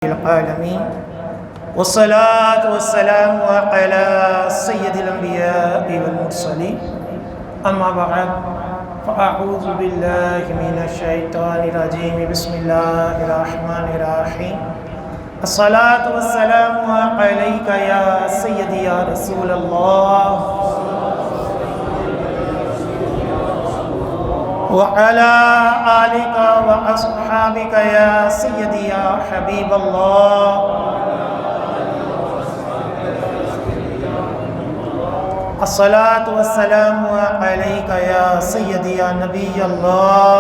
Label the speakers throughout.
Speaker 1: العالمين والصلاة والسلام على سيد الأنبياء والمرسلين أما بعد فأعوذ بالله من الشيطان الرجيم بسم الله الرحمن الرحيم الصلاة والسلام عليك يا سيدي يا رسول الله وعلى آلك وأصحابك يا سيدي يا حبيب الله الصلاة والسلام عليك يا سيدي يا نبي الله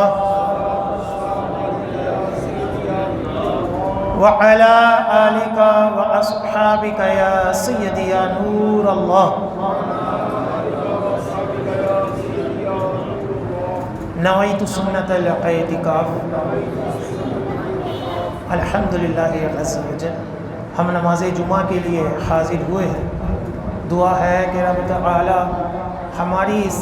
Speaker 1: وعلى آلك وأصحابك يا سيدي يا نور الله نویت سنت الاعتکاف الحمدللہ عز وجل ہم نماز جمعہ کے لیے حاضر ہوئے ہیں۔ دعا ہے کہ رب تعالی ہماری اس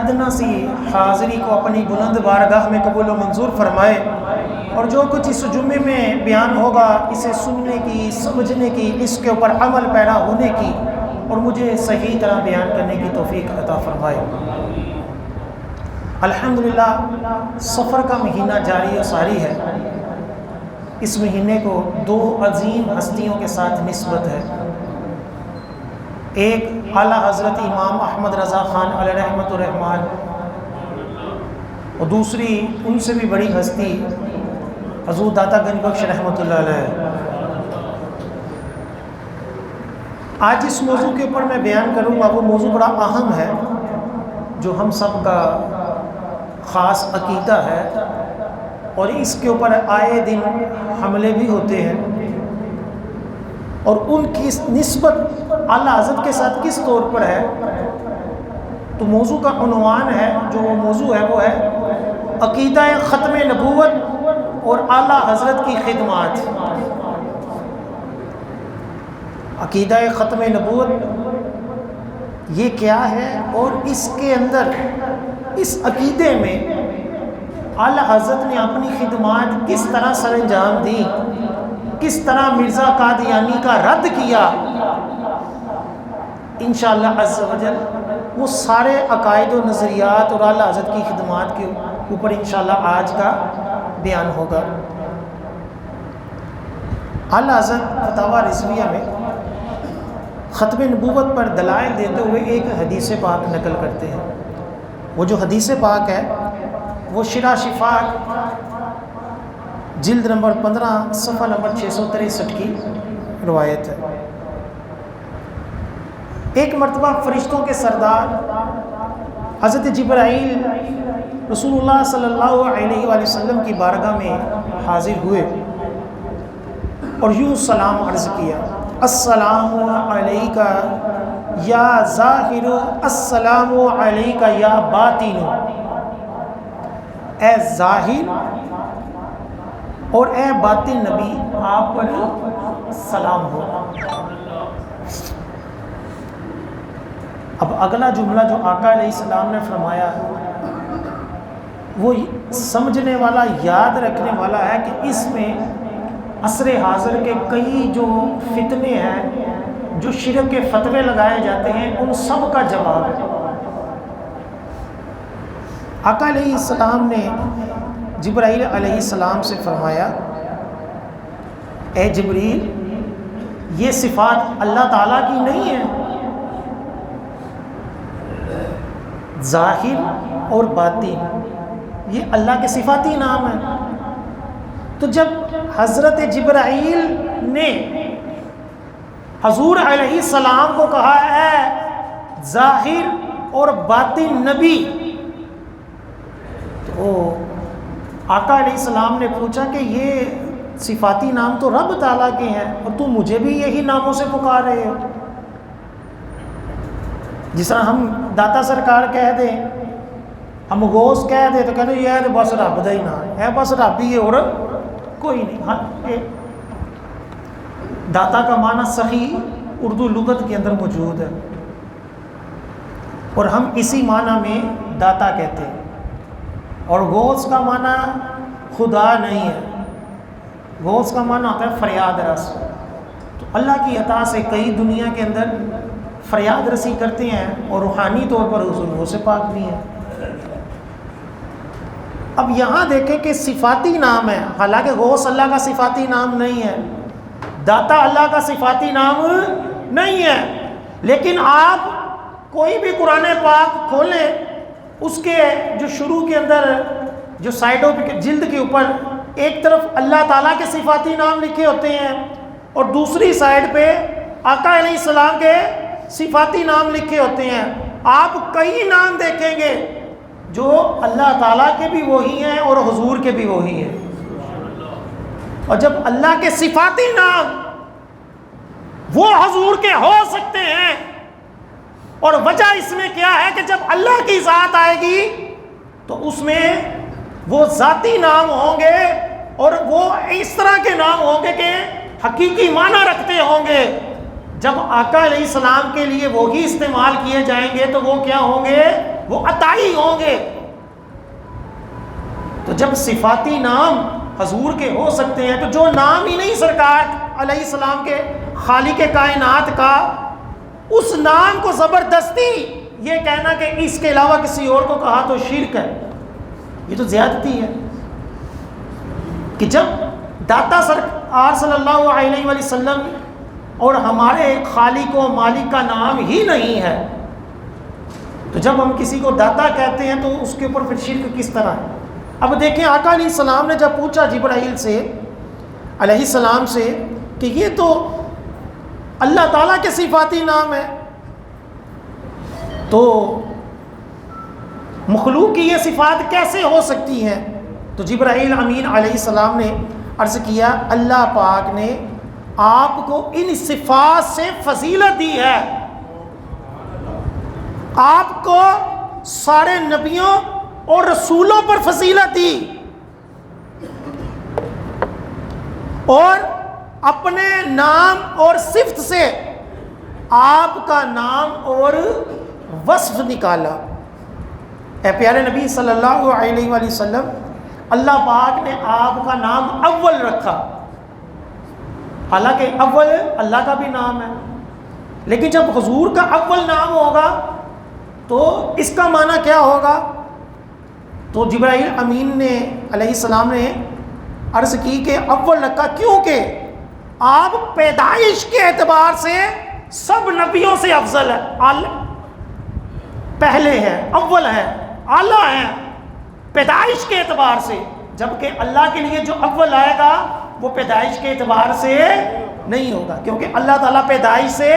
Speaker 1: ادنا سی حاضری کو اپنی بلند بارگاہ میں قبول و منظور فرمائے، اور جو کچھ اس جمعے میں بیان ہوگا اسے سننے کی، سمجھنے کی، اس کے اوپر عمل پیرا ہونے کی اور مجھے صحیح طرح بیان کرنے کی توفیق عطا فرمائے۔ الحمدللہ سفر کا مہینہ جاری و ساری ہے۔ اس مہینے کو دو عظیم ہستیوں کے ساتھ نسبت ہے۔ ایک اعلیٰ حضرت امام احمد رضا خان علیہ رحمۃ الرحمن، اور دوسری ان سے بھی بڑی ہستی حضور داتا گنج بخش رحمۃ اللہ علیہ۔ آج اس موضوع کے اوپر میں بیان کروں گا، وہ موضوع بڑا اہم ہے جو ہم سب کا خاص عقیدہ ہے، اور اس کے اوپر آئے دن حملے بھی ہوتے ہیں، اور ان کی نسبت اعلیٰ حضرت کے ساتھ کس طور پر ہے۔ تو موضوع کا عنوان ہے، جو موضوع ہے وہ ہے عقیدہ ختم نبوت اور اعلیٰ حضرت کی خدمات۔ عقیدہ ختم نبوت یہ کیا ہے، اور اس کے اندر اس عقیدے میں اعلیٰ حضرت نے اپنی خدمات کس طرح سر انجام دی، کس طرح مرزا قادیانی کا رد کیا۔ انشاءاللہ عز و جل وہ سارے عقائد و نظریات اور اعلیٰ حضرت کی خدمات کے اوپر انشاءاللہ آج کا بیان ہوگا۔ اعلیٰ حضرت فتاویٰ رضویہ میں ختم نبوت پر دلائل دیتے ہوئے ایک حدیث پاک نقل کرتے ہیں۔ وہ جو حدیث پاک ہے وہ شرح شفاء جلد نمبر 15 صفحہ نمبر 663 کی روایت ہے۔ ایک مرتبہ فرشتوں کے سردار حضرت جبرائیل رسول اللہ صلی اللہ علیہ وآلہ وسلم کی بارگاہ میں حاضر ہوئے اور یوں سلام عرض کیا: السلام علیکہ یا ظاہر، السلام علیکہ یا باطن۔ اے ظاہر اور اے باطن نبی، آپ پر سلام ہو۔ اب اگلا جملہ جو آقا علیہ السلام نے فرمایا وہ سمجھنے والا، یاد رکھنے والا ہے کہ اس میں عصر حاضر کے کئی جو فتنے ہیں، جو شرک کے فتوے لگائے جاتے ہیں، ان سب کا جواب ہے۔ آقا علیہ السلام نے جبرائیل علیہ السلام سے فرمایا: اے جبریل، یہ صفات اللہ تعالیٰ کی نہیں ہے، ظاہر اور باطن یہ اللہ کے صفاتی نام ہیں۔ تو جب حضرت جبرائیل نے حضور علیہ السلام کو کہا اے ظاہر اور باطن نبی، تو آقا علیہ السلام نے پوچھا کہ یہ صفاتی نام تو رب تعالیٰ کے ہیں، اور تم مجھے بھی یہی ناموں سے پکار رہے ہو۔ جس طرح ہم داتا سرکار کہہ دیں، ہم غوث کہہ دیں، تو کہتے ہیں یہ بس رب دا ہی نام ہے، بس رب ہی ہے اور کوئی نہیں۔ ہاں، داتا کا معنی صحیح اردو لغت کے اندر موجود ہے، اور ہم اسی معنی میں داتا کہتے ہیں، اور غوث کا معنی خدا نہیں ہے، غوث کا معنی ہوتا ہے فریاد رس. تو اللہ کی عطا سے کئی دنیا کے اندر فریاد رسی کرتے ہیں اور روحانی طور پر حضور غوث پاک بھی ہیں. اب یہاں دیکھیں کہ صفاتی نام ہے، حالانکہ غوث اللہ کا صفاتی نام نہیں ہے، داتا اللہ کا صفاتی نام نہیں ہے، لیکن آپ کوئی بھی قرآن پاک کھولیں، اس کے جو شروع کے اندر جو سائڈوں پہ جلد کے اوپر ایک طرف اللہ تعالیٰ کے صفاتی نام لکھے ہوتے ہیں اور دوسری سائڈ پہ آقا علیہ السلام کے صفاتی نام لکھے ہوتے ہیں. آپ کئی نام دیکھیں گے جو اللہ تعالیٰ کے بھی وہی ہیں اور حضور کے بھی وہی ہیں. اور جب اللہ کے صفاتی نام وہ حضور کے ہو سکتے ہیں، اور وجہ اس میں کیا ہے کہ جب اللہ کی ذات آئے گی تو اس میں وہ ذاتی نام ہوں گے اور وہ اس طرح کے نام ہوں گے کہ حقیقی معنی رکھتے ہوں گے. جب آقا علیہ السلام کے لیے وہی استعمال کیے جائیں گے تو وہ کیا ہوں گے؟ وہ عطائی ہوں گے. تو جب صفاتی نام حضور کے ہو سکتے ہیں تو جو نام ہی نہیں سرکار علیہ السلام کے خالق کائنات کا، اس نام کو زبردستی یہ کہنا کہ اس کے علاوہ کسی اور کو کہا تو شرک ہے، یہ تو زیادتی ہے. کہ جب داتا سرکار صلی اللہ علیہ وآلہ وسلم اور ہمارے خالق و مالک کا نام ہی نہیں ہے، تو جب ہم کسی کو داتا کہتے ہیں تو اس کے اوپر پھر شرک کس طرح ہے؟ اب دیکھیں آقا علیہ السلام نے جب پوچھا جبرائیل سے علیہ السلام سے کہ یہ تو اللہ تعالیٰ کے صفاتی نام ہے، تو مخلوق کی یہ صفات کیسے ہو سکتی ہیں؟ تو جبرائیل امین علیہ السلام نے عرض کیا اللہ پاک نے آپ کو ان صفات سے فضیلت دی ہے. آپ کو سارے نبیوں اور رسولوں پر فضیلت دی اور اپنے نام اور صفت سے آپ کا نام اور وصف نکالا. اے پیارے نبی صلی اللہ علیہ وآلہ وسلم، اللہ پاک نے آپ کا نام اول رکھا، حالانکہ اول اللہ کا بھی نام ہے، لیکن جب حضور کا اول نام ہوگا تو اس کا معنی کیا ہوگا؟ تو جبرائیل امین نے علیہ السلام نے عرض کی کہ اول رکھا کیونکہ آپ پیدائش کے اعتبار سے سب نبیوں سے افضل ہے، پہلے ہیں، اول ہیں، اعلیٰ ہیں پیدائش کے اعتبار سے، جبکہ اللہ کے لیے جو اول آئے گا وہ پیدائش کے اعتبار سے نہیں ہوگا، کیونکہ اللہ تعالیٰ پیدائش سے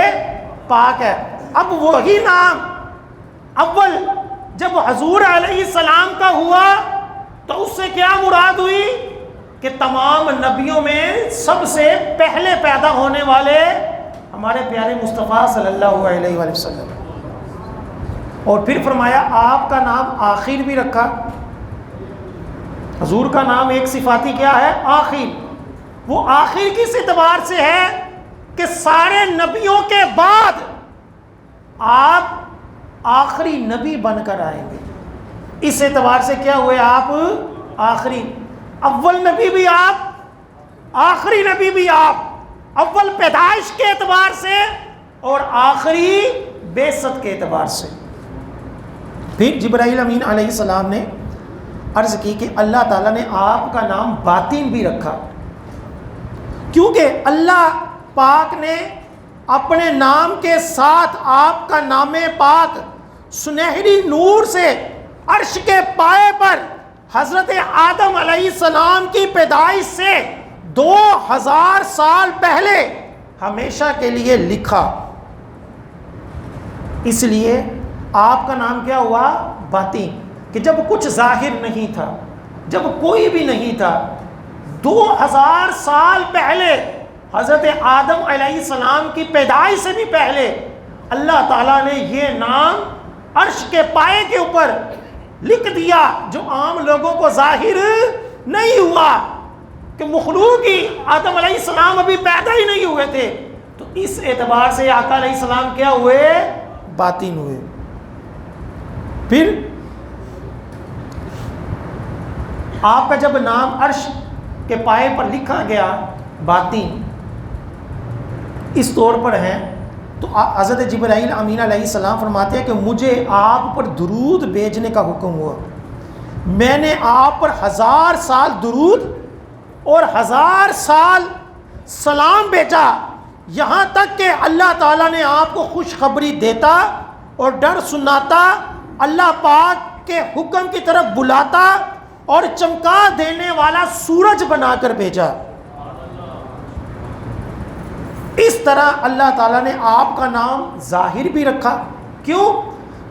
Speaker 1: پاک ہے. اب وہی نام اول جب حضور علیہ السلام کا ہوا تو اس سے کیا مراد ہوئی کہ تمام نبیوں میں سب سے پہلے پیدا ہونے والے ہمارے پیارے مصطفیٰ صلی اللہ علیہ وآلہ وسلم. اور پھر فرمایا آپ کا نام آخر بھی رکھا. حضور کا نام ایک صفاتی کیا ہے؟ آخر. وہ آخر کس اعتبار سے ہے کہ سارے نبیوں کے بعد آپ آخری نبی بن کر آئیں گے، اس اعتبار سے کیا ہوئے آپ آخری. اول نبی بھی آپ، آخری نبی بھی آپ، اول پیدائش کے اعتبار سے اور آخری بعثت کے اعتبار سے. پھر جبرائیل امین علیہ السلام نے عرض کی کہ اللہ تعالیٰ نے آپ کا نام باطن بھی رکھا، کیونکہ اللہ پاک نے اپنے نام کے ساتھ آپ کا نام پاک سنہری نور سے عرش کے پائے پر حضرت آدم علیہ السلام کی پیدائش سے 2000 سال پہلے ہمیشہ کے لیے لکھا. اس لیے آپ کا نام کیا ہوا؟ باطن. کہ جب کچھ ظاہر نہیں تھا، جب کوئی بھی نہیں تھا، 2000 سال پہلے حضرت آدم علیہ السلام کی پیدائش سے بھی پہلے اللہ تعالیٰ نے یہ نام عرش کے پائے کے اوپر لکھ دیا، جو عام لوگوں کو ظاہر نہیں ہوا، کہ مخلوق ہی آدم علیہ السلام ابھی پیدا ہی نہیں ہوئے تھے. تو اس اعتبار سے آقا علیہ السلام کیا ہوئے؟ باطن ہوئے. پھر آپ کا جب نام عرش کے پائے پر لکھا گیا باتیں اس طور پر ہیں، تو حضرت جبرائیل امین علیہ السلام فرماتے ہیں کہ مجھے آپ پر درود بھیجنے کا حکم ہوا، میں نے آپ پر 1000 سال درود اور 1000 سال سلام بھیجا، یہاں تک کہ اللہ تعالیٰ نے آپ کو خوشخبری دیتا اور ڈر سناتا، اللہ پاک کے حکم کی طرف بلاتا اور چمکا دینے والا سورج بنا کر بھیجا۔ اس طرح اللہ تعالیٰ نے آپ کا نام ظاہر بھی رکھا، کیوں؟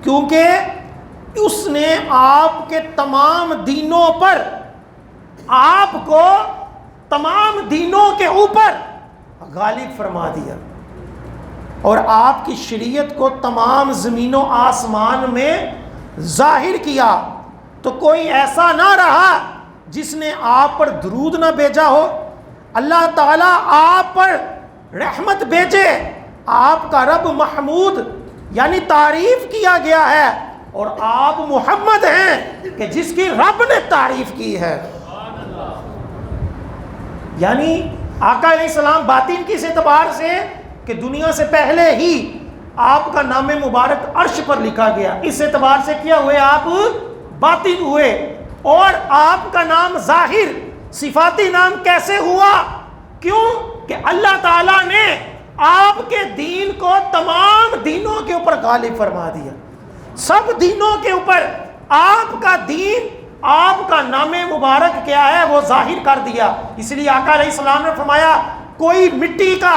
Speaker 1: کیونکہ اس نے آپ کے تمام دینوں پر، آپ کو تمام دینوں کے اوپر غالب فرما دیا اور آپ کی شریعت کو تمام زمین و آسمان میں ظاہر کیا، تو کوئی ایسا نہ رہا جس نے آپ پر درود نہ بھیجا ہو۔ اللہ تعالیٰ آپ پر رحمت بھیجے، آپ کا رب محمود یعنی تعریف کیا گیا ہے، اور آپ محمد ہیں کہ جس کی رب نے تعریف کی ہے۔ یعنی آقا علیہ السلام باطن کس اعتبار سے کہ دنیا سے پہلے ہی آپ کا نام مبارک عرش پر لکھا گیا، اس اعتبار سے کیا ہوئے آپ باطن ہوئے، اور آپ کا نام ظاہر صفاتی نام کیسے ہوا؟ کیوں کہ اللہ تعالیٰ نے آپ کے دین کو تمام دینوں کے اوپر غالب فرما دیا، سب دینوں کے اوپر آپ کا دین، آپ کا نام مبارک کیا ہے وہ ظاہر کر دیا۔ اس لیے آقا علیہ السلام نے فرمایا کوئی مٹی کا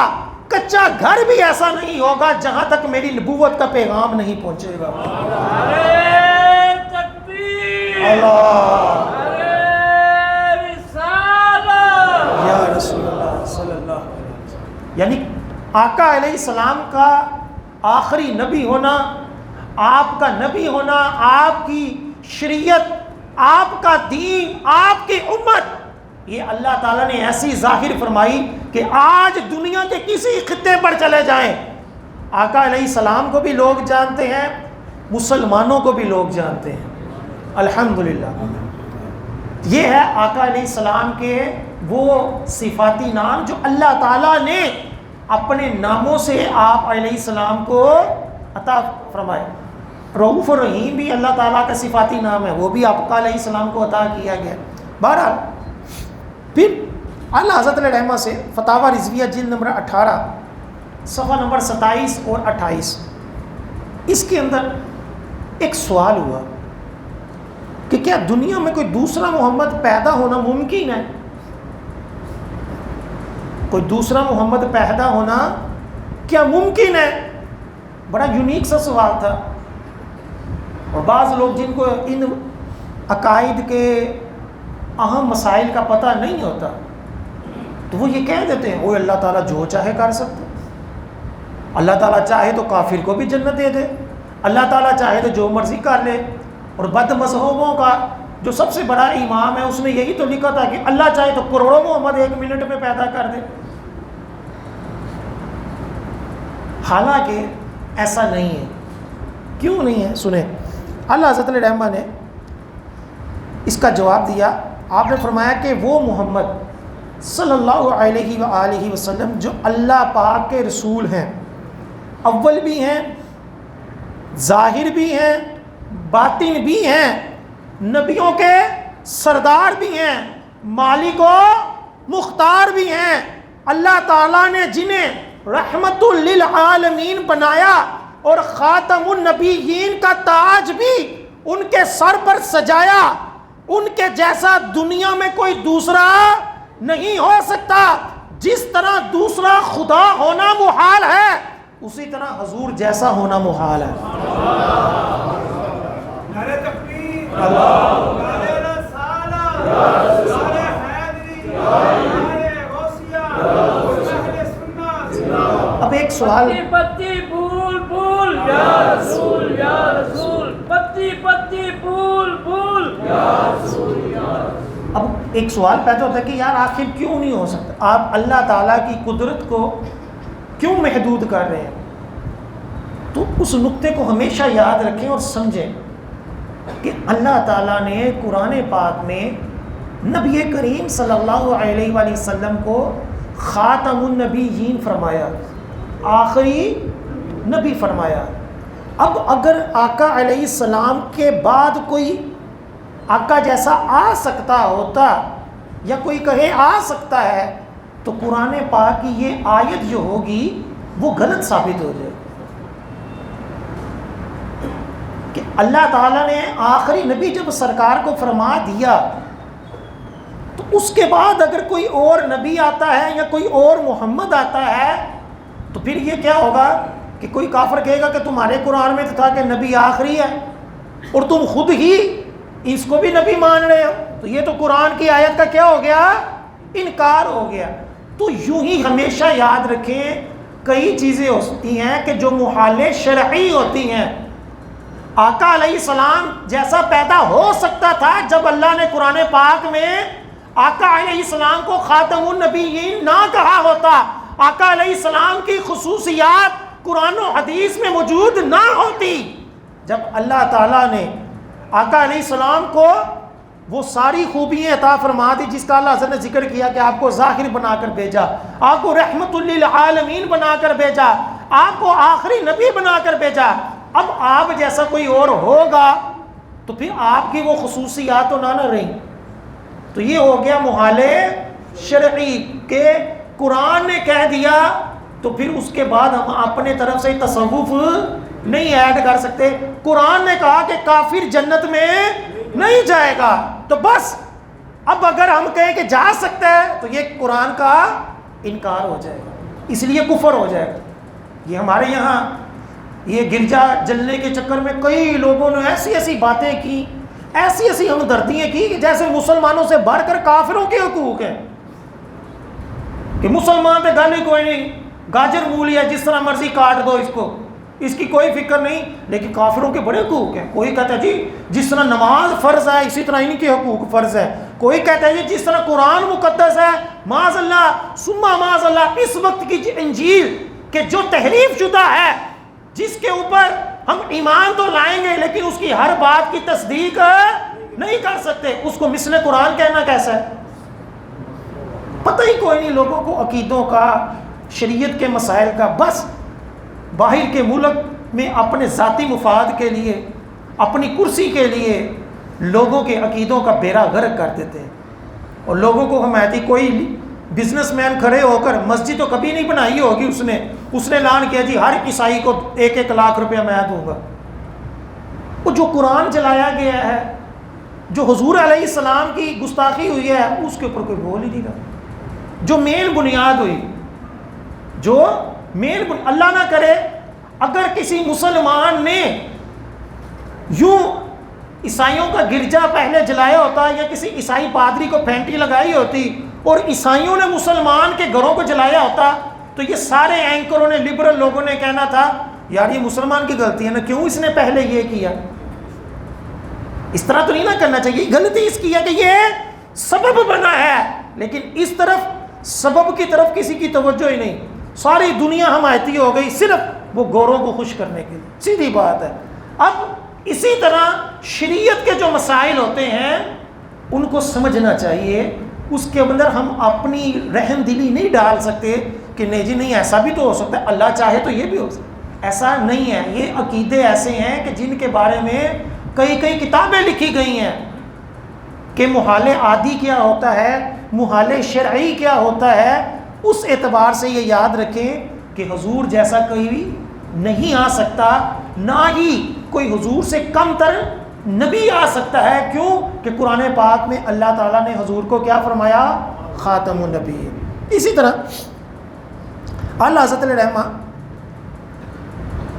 Speaker 1: کچا گھر بھی ایسا نہیں ہوگا جہاں تک میری نبوت کا پیغام نہیں پہنچے گا۔ اللہ یا رسول اللہ صلی اللہ علیہ وسلم، یعنی آقا علیہ السلام کا آخری نبی ہونا، آپ کا نبی ہونا، آپ کی شریعت، آپ کا دین، آپ کی امت، یہ اللہ تعالیٰ نے ایسی ظاہر فرمائی کہ آج دنیا کے کسی خطے پر چلے جائیں آقا علیہ السلام کو بھی لوگ جانتے ہیں، مسلمانوں کو بھی لوگ جانتے ہیں، الحمدللہ۔ یہ ہے آقا علیہ السلام کے وہ صفاتی نام جو اللہ تعالیٰ نے اپنے ناموں سے آپ علیہ السلام کو عطا فرمائے۔ رؤوف الرحیم بھی اللہ تعالیٰ کا صفاتی نام ہے، وہ بھی آقا علیہ السلام کو عطا کیا گیا۔ بہرحال پھر اعلیٰ حضرت علیہ رحمہ سے فتاوی رضویہ جلد نمبر 18 صفحہ نمبر 27 اور 28، اس کے اندر ایک سوال ہوا کہ کیا دنیا میں کوئی دوسرا محمد پیدا ہونا ممکن ہے؟ کوئی دوسرا محمد پیدا ہونا کیا ممکن ہے؟ بڑا یونیک سا سوال تھا، اور بعض لوگ جن کو ان عقائد کے اہم مسائل کا پتہ نہیں ہوتا تو وہ یہ کہہ دیتے ہیں وہ اللہ تعالیٰ جو چاہے کر سکتے، اللہ تعالیٰ چاہے تو کافر کو بھی جنت دے دے، اللہ تعالیٰ چاہے تو جو مرضی کر لے۔ اور بد مذہبوں کا جو سب سے بڑا امام ہے اس نے یہی تو لکھا تھا کہ اللہ چاہے تو کروڑوں محمد 1 منٹ میں پیدا کر دے، حالانکہ ایسا نہیں ہے۔ کیوں نہیں ہے؟ سنیں، اللہ حضرت علیہ رحمہ نے اس کا جواب دیا۔ آپ نے فرمایا کہ وہ محمد صلی اللہ علیہ وآلہ وسلم جو اللہ پاک کے رسول ہیں، اول بھی ہیں، ظاہر بھی ہیں، باطن بھی ہیں، نبیوں کے سردار بھی ہیں، مالک و مختار بھی ہیں، اللہ تعالیٰ نے جنہیں رحمت للعالمین بنایا اور خاتم النبیین کا تاج بھی ان کے سر پر سجایا، ان کے جیسا دنیا میں کوئی دوسرا نہیں ہو سکتا۔ جس طرح دوسرا خدا ہونا محال ہے اسی طرح حضور جیسا ہونا محال ہے۔ نعرہ تکبیر، نعرہ رسالت، نعرہ حیدری، نعرہ غوثیہ، اہل سنت۔ اب ایک سوال،
Speaker 2: پتی پھول پھول یا رسول یا رسول، پتی پتی پھول پھول یا رسول یا رسول۔
Speaker 1: اب ایک سوال پیدا ہوتا ہے کہ یار آخر کیوں نہیں ہو سکتا؟ آپ اللہ تعالیٰ کی قدرت کو کیوں محدود کر رہے ہیں؟ تو اس نقطے کو ہمیشہ یاد رکھیں اور سمجھیں کہ اللہ تعالیٰ نے قرآن پاک میں نبی کریم صلی اللہ علیہ وآلہ وسلم کو خاتم النبیین فرمایا، آخری نبی فرمایا۔ اب اگر آقا علیہ السلام کے بعد کوئی آقا جیسا آ سکتا ہوتا یا کوئی کہے آ سکتا ہے تو قرآن پاک کی یہ آیت جو ہوگی وہ غلط ثابت ہو جائے کہ اللہ تعالیٰ نے آخری نبی جب سرکار کو فرما دیا تو اس کے بعد اگر کوئی اور نبی آتا ہے یا کوئی اور محمد آتا ہے تو پھر یہ کیا ہوگا کہ کوئی کافر کہے گا کہ تمہارے قرآن میں تو تھا کہ نبی آخری ہے اور تم خود ہی اس کو بھی نبی مان رہے ہو، تو یہ تو قرآن کی آیت کا کیا ہو گیا؟ انکار ہو گیا۔ تو یوں ہی ہمیشہ یاد رکھیں کئی چیزیں ہوتی ہیں کہ جو محال شرعی ہوتی ہیں۔ آقا علیہ السلام جیسا پیدا ہو سکتا تھا جب اللہ نے قرآن پاک میں آقا علیہ السلام کو خاتم النبیین نہ کہا ہوتا، آقا علیہ السلام کی خصوصیات قرآن و حدیث میں موجود نہ ہوتی، جب اللہ تعالیٰ نے آقا علیہ السلام کو وہ ساری خوبیاں عطا فرما دی جس کا اللہ حضرت نے ذکر کیا کہ آپ کو ظاہر بنا کر بھیجا، آپ کو رحمت للعالمین بنا کر بھیجا، آپ کو آخری نبی بنا کر بھیجا۔ اب آپ جیسا کوئی اور ہوگا تو پھر آپ کی وہ خصوصیات تو نہ رہیں، تو یہ ہو گیا محال شرعی کہ قرآن نے کہہ دیا تو پھر اس کے بعد ہم اپنے طرف سے تصوف نہیں ایڈ کر سکتے۔ قرآن نے کہا کہ کافر جنت میں نہیں جائے گا تو بس اب اگر ہم کہیں کہ جا سکتا ہے تو یہ قرآن کا انکار ہو جائے گا، اس لیے کفر ہو جائے گا۔ یہ ہمارے یہاں یہ گرجا جلنے کے چکر میں کئی لوگوں نے ایسی ایسی باتیں کی، ایسی ایسی ہمدردیاں کی کہ جیسے مسلمانوں سے بڑھ کر کافروں کے حقوق ہیں کہ مسلمان پہ گالی کوئی نہیں، گاجر مولی ہے جس طرح مرضی کاٹ دو اس کو، اس کی کوئی فکر نہیں، لیکن کافروں کے بڑے حقوق ہیں۔ کوئی کہتا ہے جی جس طرح نماز فرض ہے اسی طرح ان کے حقوق فرض ہے، کوئی کہتا ہے جی جس طرح قرآن مقدس ہے معاذ اللہ ثم معاذ اللہ اس وقت کی انجیل کہ جو تحریف شدہ ہے جس کے اوپر ہم ایمان تو لائیں گے لیکن اس کی ہر بات کی تصدیق نہیں کر سکتے، اس کو مثل قرآن کہنا کیسا ہے؟ پتہ ہی کوئی نہیں لوگوں کو عقیدوں کا، شریعت کے مسائل کا، بس باہر کے ملک میں اپنے ذاتی مفاد کے لیے، اپنی کرسی کے لیے لوگوں کے عقیدوں کا بیڑا غرق کر دیتے ہیں۔ اور لوگوں کو حمایتی کوئی بزنس مین کھڑے ہو کر مسجد تو کبھی نہیں بنائی ہوگی اس نے اعلان کیا جی ہر عیسائی کو 1-1 لاکھ روپیہ میں دوں گا۔ وہ جو قرآن چلایا گیا ہے، جو حضور علیہ السلام کی گستاخی ہوئی ہے، اس کے اوپر کوئی بول ہی نہیں رہا۔ جو مین بنیاد ہوئی، اللہ نہ کرے اگر کسی مسلمان نے یوں عیسائیوں کا گرجا پہلے جلایا ہوتا یا کسی عیسائی پادری کو پھینٹی لگائی ہوتی اور عیسائیوں نے مسلمان کے گھروں کو جلایا ہوتا تو یہ سارے اینکروں نے، لبرل لوگوں نے کہنا تھا یار یہ مسلمان کی غلطی ہے نا، کیوں اس نے پہلے یہ کیا؟ اس طرح تو نہیں نہ کرنا چاہیے، غلطی اس کی ہے کہ یہ سبب بنا ہے، لیکن اس طرف سبب کی طرف کسی کی توجہ ہی نہیں، ساری دنیا حمایتی ہو گئی صرف وہ گوروں کو خوش کرنے کے لیے، سیدھی بات ہے۔ اب اسی طرح شریعت کے جو مسائل ہوتے ہیں ان کو سمجھنا چاہیے، اس کے اندر ہم اپنی رحم دلی نہیں ڈال سکتے کہ نہیں جی نہیں ایسا بھی تو ہو سکتا ہے، اللہ چاہے تو یہ بھی ہو سکتا ہے، ایسا نہیں ہے۔ یہ عقیدے ایسے ہیں کہ جن کے بارے میں کئی کتابیں لکھی گئی ہیں کہ محال عادی کیا ہوتا ہے، محال شرعی کیا ہوتا ہے۔ اس اعتبار سے یہ یاد رکھیں کہ حضور جیسا کوئی نہیں آ سکتا، نہ ہی کوئی حضور سے کم تر نبی آ سکتا ہے۔ کیوں کہ قرآن پاک میں اللہ تعالیٰ نے حضور کو کیا فرمایا؟ خاتم النبی۔ اسی طرح اللہ حضرت علیہ رحمہ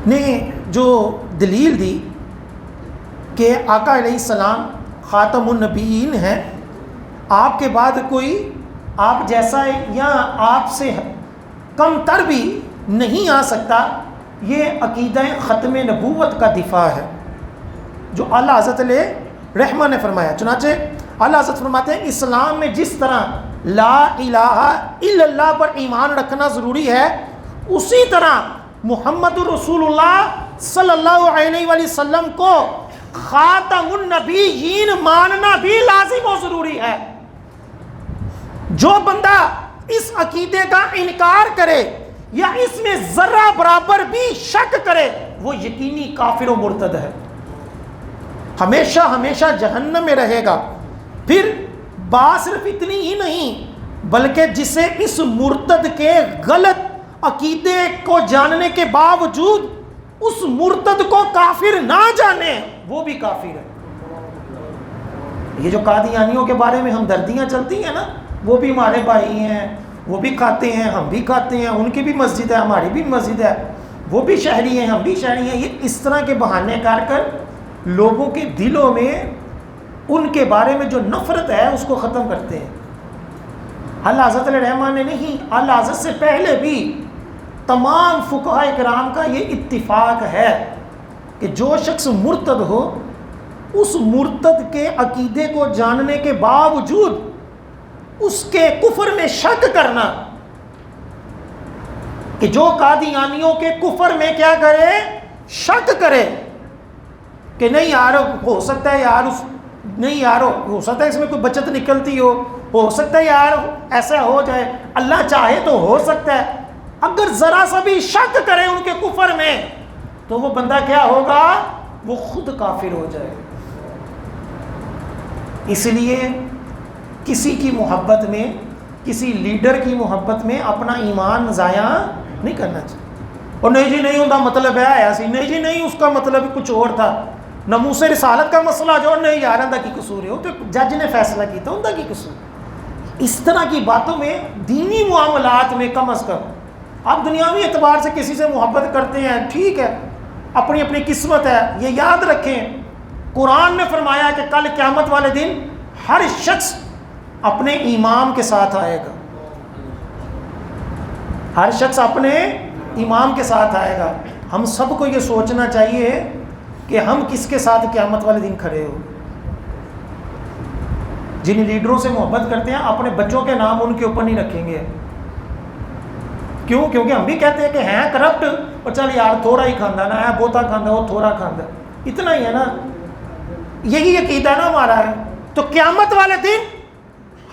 Speaker 1: نے جو دلیل دی کہ آقا علیہ السلام خاتم النبیین ہیں، آپ کے بعد کوئی آپ جیسا یا آپ سے کم تر بھی نہیں آ سکتا، یہ عقیدہ ختم نبوت کا دفاع ہے جو اعلیٰ حضرت علیہ رحمہ نے فرمایا۔ چنانچہ اعلیٰ حضرت فرماتے ہیں اسلام میں جس طرح لا الہ الا اللہ پر ایمان رکھنا ضروری ہے، اسی طرح محمد الرسول اللہ صلی اللہ علیہ وآلہ وسلم کو خاتم النبیین ماننا بھی لازم و ضروری ہے۔ جو بندہ اس عقیدے کا انکار کرے یا اس میں ذرہ برابر بھی شک کرے وہ یقینی کافر و مرتد ہے، ہمیشہ ہمیشہ جہنم میں رہے گا۔ پھر بات صرف اتنی ہی نہیں بلکہ جسے اس مرتد کے غلط عقیدے کو جاننے کے باوجود اس مرتد کو کافر نہ جانے وہ بھی کافر ہے۔ یہ جو قادیانیوں کے بارے میں ہمدردیاں چلتی ہیں نا، وہ بھی ہمارے بھائی ہیں، وہ بھی کھاتے ہیں، ہم بھی کھاتے ہیں، ان کی بھی مسجد ہے، ہماری بھی مسجد ہے، وہ بھی شہری ہیں، ہم بھی شہری ہیں، یہ اس طرح کے بہانے کر کر لوگوں کے دلوں میں ان کے بارے میں جو نفرت ہے اس کو ختم کرتے ہیں۔ اللہ حضرت علیہ رحمٰن نے نہیں، اللہ حضرت سے پہلے بھی تمام فقہاء کرام کا یہ اتفاق ہے کہ جو شخص مرتد ہو اس مرتد کے عقیدے کو جاننے کے باوجود اس کے کفر میں شک کرنا، کہ جو قادیانیوں کے کفر میں کیا کرے، شک کرے کہ نہیں یار ہو سکتا ہے یار نہیں یار ہو سکتا ہے اس میں کوئی بچت نکلتی ہو سکتا ہے یار ایسا ہو جائے، اللہ چاہے تو ہو سکتا ہے، اگر ذرا سا بھی شک کرے ان کے کفر میں تو وہ بندہ کیا ہوگا، وہ خود کافر ہو جائے۔ اس لیے کسی کی محبت میں، کسی لیڈر کی محبت میں اپنا ایمان ضائع نہیں کرنا چاہیے۔ اور نہیں جی نہیں ہوتا مطلب ہے ایسی، نہیں جی نہیں اس کا مطلب کچھ اور تھا، ناموس رسالت کا مسئلہ جو نہیں یار اندہ کی قصور ہے، وہ تو جج نے فیصلہ کیتا اندہ کی قصور۔ اس طرح کی باتوں میں دینی معاملات میں کم از کم آپ دنیاوی اعتبار سے کسی سے محبت کرتے ہیں ٹھیک ہے، اپنی اپنی قسمت ہے، یہ یاد رکھیں قرآن نے فرمایا کہ کل قیامت والے دن ہر شخص اپنے امام کے ساتھ آئے گا، ہر شخص اپنے امام کے ساتھ آئے گا۔ ہم سب کو یہ سوچنا چاہیے کہ ہم کس کے ساتھ قیامت والے دن کھڑے ہو۔ جن لیڈروں سے محبت کرتے ہیں اپنے بچوں کے نام ان کے اوپر نہیں رکھیں گے، کیوں؟ کیونکہ ہم بھی کہتے ہیں کہ ہیں کرپٹ، اور چل یار تھوڑا ہی کھاندہ نا ہے، بہتا کھاندہ وہ تھوڑا کھاندہ، اتنا ہی ہے نا، یہی عقیدہ نا ہمارا ہے۔ تو قیامت والے دن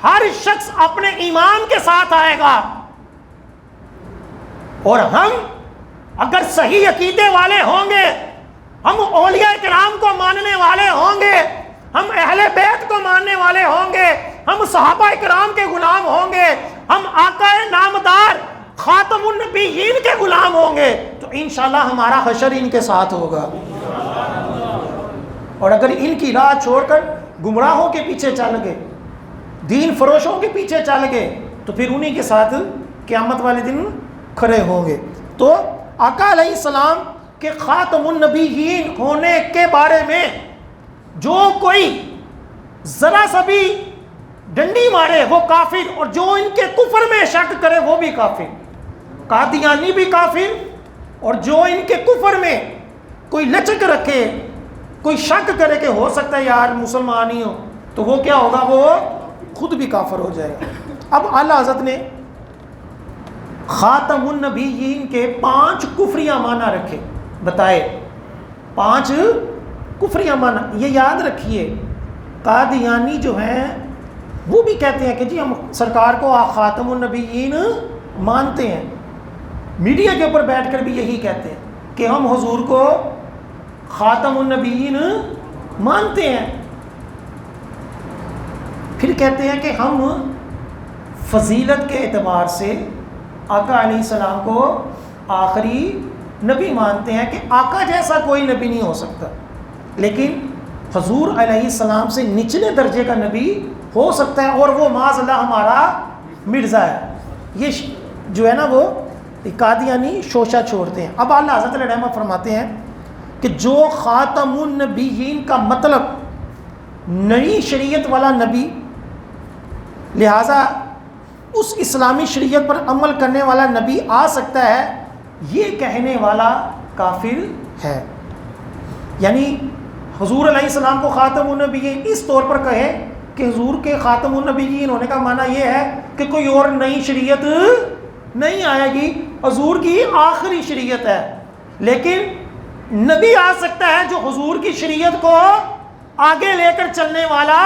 Speaker 1: ہر شخص اپنے ایمان کے ساتھ آئے گا، اور ہم اگر صحیح عقیدے والے ہوں گے، ہم اولیاء کرام کو ماننے والے ہوں گے، ہم اہل بیت کو ماننے والے ہوں گے، ہم صحابہ کرام کے غلام ہوں گے، ہم آقا نامدار خاتم النبیین کے غلام ہوں گے، تو انشاءاللہ ہمارا حشر ان کے ساتھ ہوگا۔ اور اگر ان کی راہ چھوڑ کر گمراہوں کے پیچھے چل گئے، دین فروشوں کے پیچھے چل گئے، تو پھر انہی کے ساتھ قیامت والے دن کھڑے ہوں گے۔ تو آقا علیہ السلام کے خاتم النبیین ہونے کے بارے میں جو کوئی ذرا سا بھی ڈنڈی مارے وہ کافر، اور جو ان کے کفر میں شک کرے وہ بھی کافر، قادیانی بھی کافر، اور جو ان کے کفر میں کوئی لچک رکھے، کوئی شک کرے کہ ہو سکتا ہے یار مسلمان ہی ہو، تو وہ کیا ہوگا، وہ خود بھی کافر ہو جائے گا۔ اب اعلیٰ حضرت نے خاتم النبیین کے 5 کفریہ معنی رکھے، بتائے 5 کفریہ معنی۔ یہ یاد رکھیے قادیانی جو ہیں وہ بھی کہتے ہیں کہ جی ہم سرکار کو خاتم النبیین مانتے ہیں، میڈیا کے اوپر بیٹھ کر بھی یہی کہتے ہیں کہ ہم حضور کو خاتم النبیین مانتے ہیں۔ پھر کہتے ہیں کہ ہم فضیلت کے اعتبار سے آقا علیہ السلام کو آخری نبی مانتے ہیں، کہ آقا جیسا کوئی نبی نہیں ہو سکتا، لیکن حضور علیہ السلام سے نچلے درجے کا نبی ہو سکتا ہے، اور وہ معاذ اللہ ہمارا مرزا ہے۔ یہ جو ہے نا وہ قادیانی شوشہ چھوڑتے ہیں۔ اب اللہ حضرت علیہ رحمہ فرماتے ہیں کہ جو خاتم النبیین کا مطلب نئی شریعت والا نبی، لہٰذا اس اسلامی شریعت پر عمل کرنے والا نبی آ سکتا ہے، یہ کہنے والا کافر ہے۔ یعنی حضور علیہ السلام کو خاتم النبیین اس طور پر کہے کہ حضور کے خاتم النبیین ہونے کا معنی یہ ہے کہ کوئی اور نئی شریعت نہیں آئے گی، حضور کی آخری شریعت ہے، لیکن نبی آ سکتا ہے جو حضور کی شریعت کو آگے لے کر چلنے والا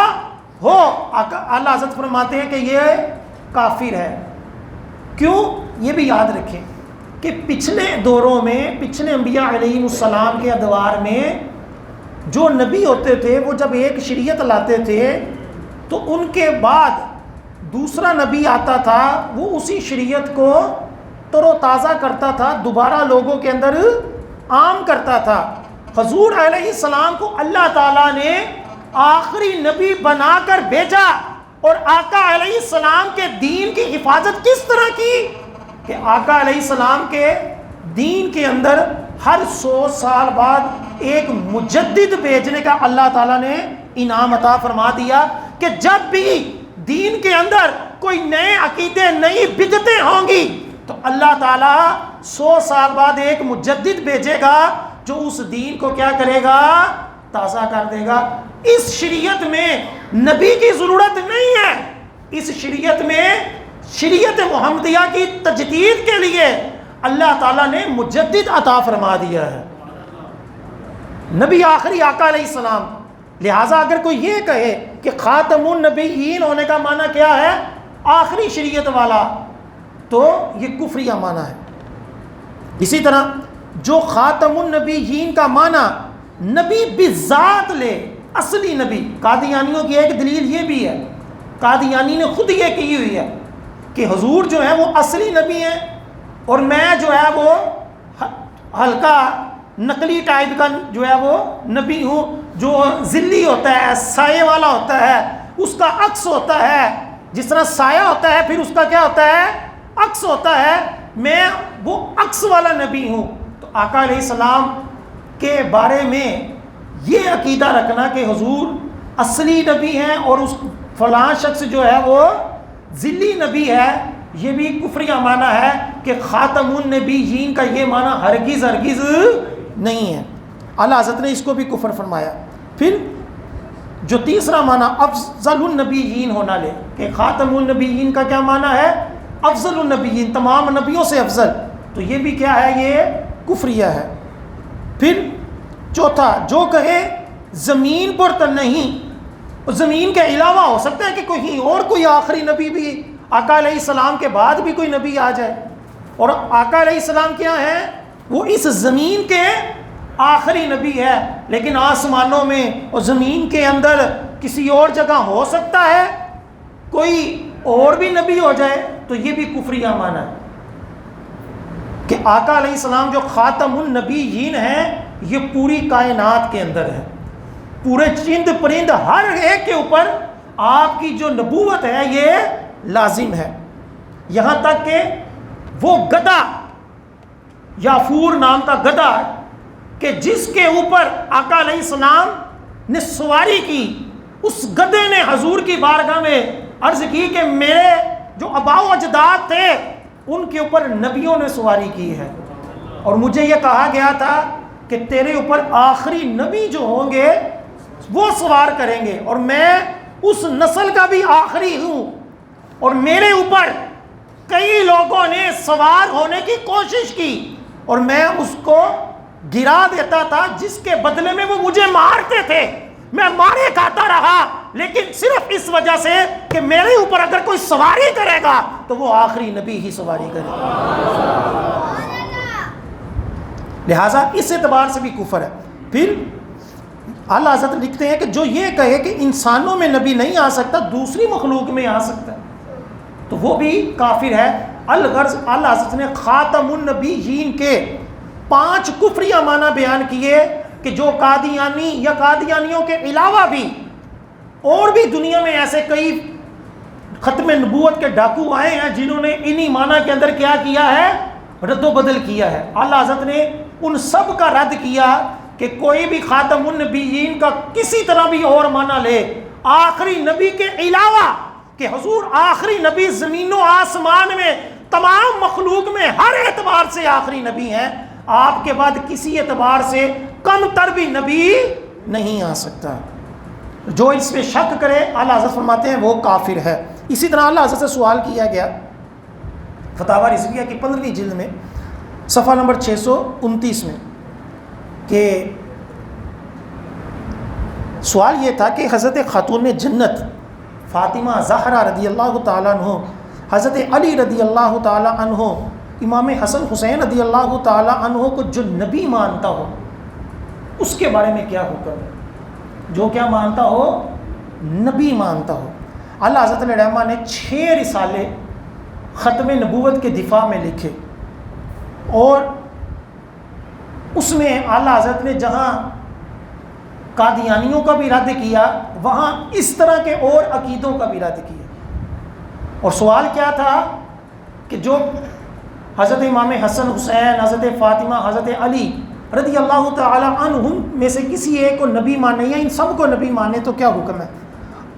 Speaker 1: ہو۔ اعلیٰ حضرت فرماتے ہیں کہ یہ کافر ہے۔ کیوں؟ یہ بھی یاد رکھیں کہ پچھلے دوروں میں، پچھلے انبیاء علیہم السلام کے ادوار میں جو نبی ہوتے تھے وہ جب ایک شریعت لاتے تھے تو ان کے بعد دوسرا نبی آتا تھا، وہ اسی شریعت کو تر و تازہ کرتا تھا، دوبارہ لوگوں کے اندر عام کرتا تھا۔ حضور علیہ السلام کو اللہ تعالیٰ نے آخری نبی بنا کر بھیجا، اور آقا علیہ السلام کے دین کی حفاظت کس طرح کی کہ آقا علیہ السلام کے دین کے اندر ہر 100 سال بعد ایک مجدد بھیجنے کا اللہ تعالیٰ نے انعام عطا فرما دیا کہ جب بھی دین کے اندر کوئی نئے عقیدے، نئی بدعتیں ہوں گی تو اللہ تعالیٰ 100 سال بعد ایک مجدد بھیجے گا جو اس دین کو کیا کرے گا؟ تازہ کر دے گا۔ اس شریعت میں نبی کی ضرورت نہیں ہے، اس شریعت میں، شریعت محمدیہ کی تجدید کے لیے اللہ تعالیٰ نے مجدد عطا فرما دیا ہے، نبی آخری آقا علیہ السلام۔ لہٰذا اگر کوئی یہ کہے کہ خاتم النبیین ہونے کا معنی کیا ہے؟ آخری شریعت والا، تو یہ کفریہ معنی ہے۔ اسی طرح جو خاتم النبیین کا معنی نبی بذات لے، اصلی نبی، قادیانیوں کی ایک دلیل یہ بھی ہے، قادیانی نے خود یہ کی ہوئی ہے کہ حضور جو ہے وہ اصلی نبی ہیں اور میں جو ہے وہ ہلکا نقلی ٹائپ کا جو ہے وہ نبی ہوں، جو ذلی ہوتا ہے، سائے والا ہوتا ہے، اس کا عکس ہوتا ہے، جس طرح سایہ ہوتا ہے پھر اس کا کیا ہوتا ہے؟ عکس ہوتا ہے، میں وہ عکس والا نبی ہوں۔ تو آقا علیہ السلام کے بارے میں یہ عقیدہ رکھنا کہ حضور اصلی نبی ہیں اور اس فلاں شخص جو ہے وہ ذلی نبی ہے، یہ بھی کفریہ معنی ہے کہ خاتم النبیین کا یہ معنی ہرگز نہیں ہے۔ اعلیٰ حضرت نے اس کو بھی کفر فرمایا۔ پھر جو تیسرا معنی افضل النبیین ہونا لے کہ خاتم النبیین کا کیا معنی ہے؟ افضل النبیین، تمام نبیوں سے افضل، تو یہ بھی کیا ہے؟ یہ کفریہ ہے۔ پھر چوتھا، جو کہے زمین پر تو نہیں، زمین کے علاوہ ہو سکتا ہے کہ کوئی اور کوئی آخری نبی بھی آقا علیہ السلام کے بعد بھی کوئی نبی آ جائے، اور آقا علیہ السلام کیا ہے؟ وہ اس زمین کے آخری نبی ہے، لیکن آسمانوں میں اور زمین کے اندر کسی اور جگہ ہو سکتا ہے کوئی اور بھی نبی ہو جائے، تو یہ بھی کفریہ معنی ہے کہ آقا علیہ السلام جو خاتم النبیین ہیں یہ پوری کائنات کے اندر ہے، پورے چند پرند ہر ایک کے اوپر آپ کی جو نبوت ہے یہ لازم ہے۔ یہاں تک کہ وہ گدھا، یافور نام کا گدھا کہ جس کے اوپر آقا علیہ السلام نے سواری کی، اس گدھے نے حضور کی بارگاہ میں عرض کی کہ میرے جو آباء و اجداد تھے ان کے اوپر نبیوں نے سواری کی ہے، اور مجھے یہ کہا گیا تھا کہ تیرے اوپر آخری نبی جو ہوں گے وہ سوار کریں گے، اور میں اس نسل کا بھی آخری ہوں، اور میرے اوپر کئی لوگوں نے سوار ہونے کی کوشش کی اور میں اس کو گرا دیتا تھا، جس کے بدلے میں وہ مجھے مارتے تھے، میں مارے کھاتا رہا، لیکن صرف اس وجہ سے کہ میرے اوپر اگر کوئی سواری کرے گا تو وہ آخری نبی ہی سواری کرے گا، لہٰذا اس اعتبار سے بھی کفر ہے۔ پھر اعلیٰ حضرت لکھتے ہیں کہ جو یہ کہے کہ انسانوں میں نبی نہیں آ سکتا، دوسری مخلوق میں آ سکتا ہے، تو وہ بھی کافر ہے۔ الغرض اعلیٰ حضرت نے خاتم النبیین کے 5 کفریہ معنی بیان کیے کہ جو قادیانی یا قادیانیوں کے علاوہ بھی اور بھی دنیا میں ایسے کئی ختم نبوت کے ڈاکو آئے ہیں جنہوں نے انہی معنی کے اندر کیا کیا ہے؟ رد و بدل کیا ہے۔ اعلیٰ حضرت نے ان سب کا رد کیا کہ کوئی بھی خاتم النبیین کا کسی طرح بھی اور معنی لے، آخری نبی کے علاوہ کہ حضور آخری نبی زمین و آسمان میں تمام مخلوق میں ہر اعتبار سے آخری نبی ہیں، آپ کے بعد کسی اعتبار سے کم تر بھی نبی نہیں آ سکتا۔ جو اس پہ شک کرے اعلیٰ حضرت فرماتے ہیں وہ کافر ہے۔ اسی طرح اعلیٰ حضرت سے سوال کیا گیا فتاویٰ رضویہ کی 15ویں جلد میں صفحہ نمبر 629 میں کہ سوال یہ تھا کہ حضرت خاتون جنت فاطمہ زہرا رضی اللہ تعالیٰ عنہ حضرت علی رضی اللہ تعالی عنہ امام حسن حسین رضی اللہ تعالی عنہ کو جو نبی مانتا ہو اس کے بارے میں کیا حکم ہے؟ جو کیا مانتا ہو؟ نبی مانتا ہو۔ اللہ حضرت علیہ رحمہ نے 6 رسالے ختم نبوت کے دفاع میں لکھے، اور اس میں اعلیٰ حضرت نے جہاں قادیانیوں کا بھی رد کیا وہاں اس طرح کے اور عقیدوں کا بھی رد کیا۔ اور سوال کیا تھا کہ جو حضرت امام حسن حسین، حضرت فاطمہ، حضرت علی رضی اللہ تعالی عنہم میں سے کسی ایک کو نبی مانے یا ان سب کو نبی مانے تو کیا حکم ہے؟